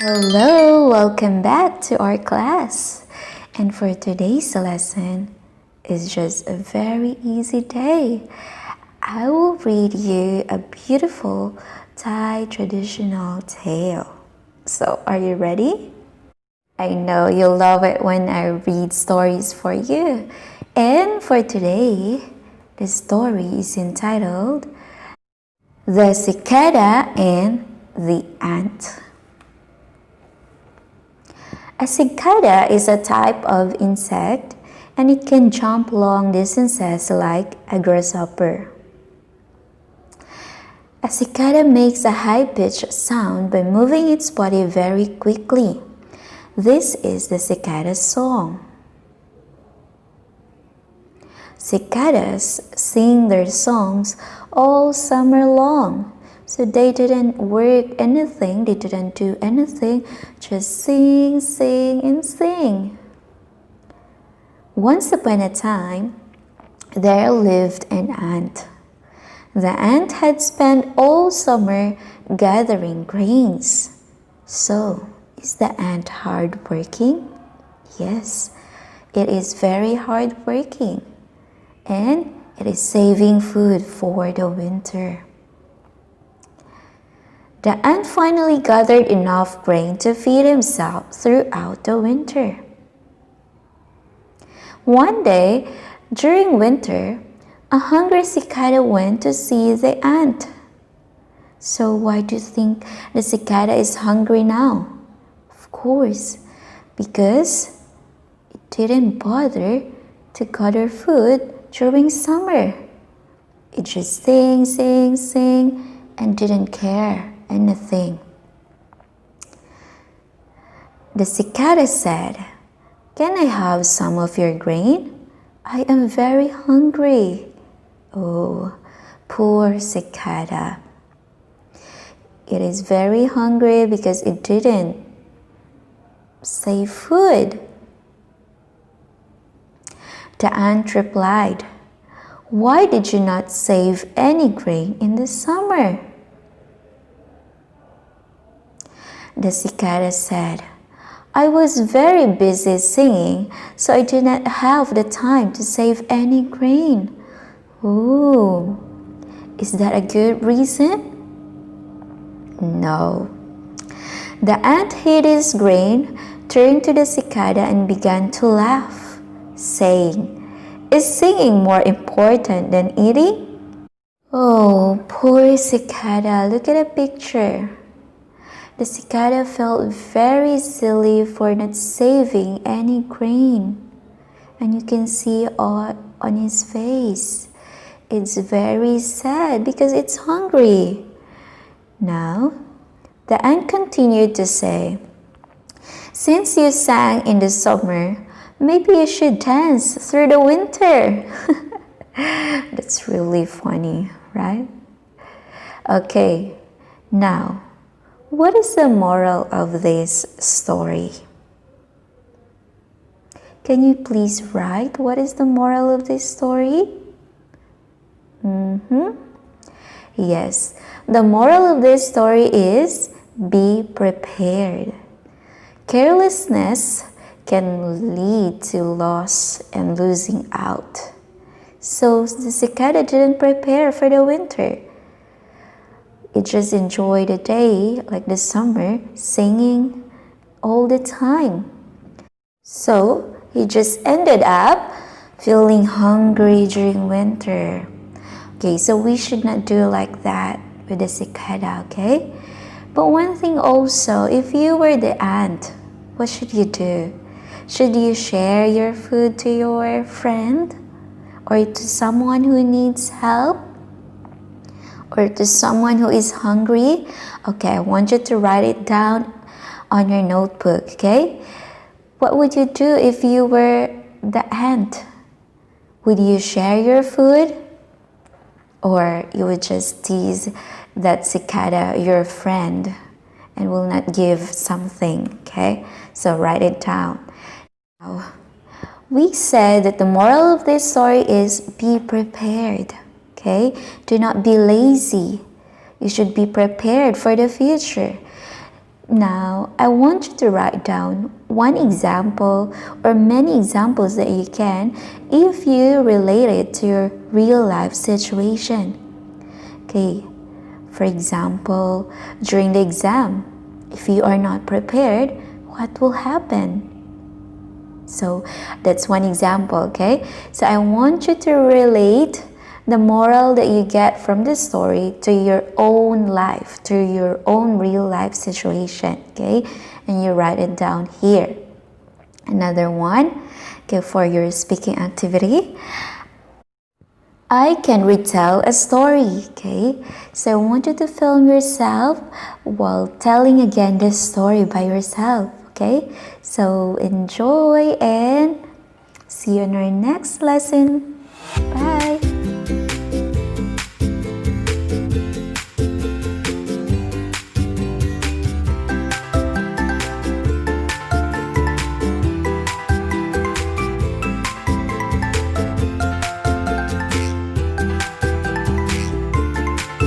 Hello, welcome back to our class. And for today's lesson is just a very easy day. I will read you a beautiful Thai traditional tale. So, are you ready? I know you'll love it when I read stories for you. And for today, the story is entitled The Cicada and the Ant. A cicada is a type of insect and it can jump long distances like a grasshopper. A cicada makes a high-pitched sound by moving its body very quickly. This is the cicada's song. Cicadas sing their songs all summer long. So they didn't work anything, they didn't do anything, just sing, sing, and sing. Once upon a time, there lived an ant. The ant had spent all summer gathering grains. So, is the ant hardworking? Yes, it is very hardworking. And it is saving food for the winter. The ant finally gathered enough grain to feed himself throughout the winter. One day, during winter, a hungry cicada went to see the ant. So why do you think the cicada is hungry now? Of course, because it didn't bother to gather food during summer. It just sang, and didn't care anything. The cicada said, "Can I have some of your grain? I am very hungry." Oh, poor cicada. It is very hungry because it didn't save food. The ant replied, "Why did you not save any grain in the summer?" The cicada said, "I was very busy singing, so I did not have the time to save any grain." Ooh, is that a good reason? No. The ant hid his grain, turned to the cicada and began to laugh, saying, "Is singing more important than eating?" Oh, poor cicada, look at the picture. The cicada felt very silly for not saving any grain. And you can see on his face. It's very sad because it's hungry. Now, the ant continued to say, "Since you sang in the summer, maybe you should dance through the winter." That's really funny, right? Okay, now, what is the moral of this story? Can you please write what is the moral of this story? Yes, the moral of this story is be prepared. Carelessness can lead to loss and losing out. So the cicada didn't prepare for the winter. It just enjoyed the day, like the summer, singing all the time. So he just ended up feeling hungry during winter. Okay, so we should not do like that with the cicada, okay? But one thing also, if you were the ant, what should you do? Should you share your food to your friend? Or to someone who needs help? Or to someone who is hungry? Okay, I want you to write it down on your notebook, okay? What would you do if you were the ant? Would you share your food? Or you would just tease that cicada, your friend, and will not give something, okay? So write it down. Now, we said that the moral of this story is be prepared. Okay? Do not be lazy. You should be prepared for the future. Now, I want you to write down one example or many examples that you can if you relate it to your real life situation. Okay, for example, during the exam, if you are not prepared, what will happen? So that's one example, okay? So I want you to relate the moral that you get from the story to your own life, to your own real life situation, okay? And you write it down here. Another one, okay, for your speaking activity. I can retell a story, okay? So I want you to film yourself while telling again this story by yourself, okay? So enjoy and see you in our next lesson. Bye!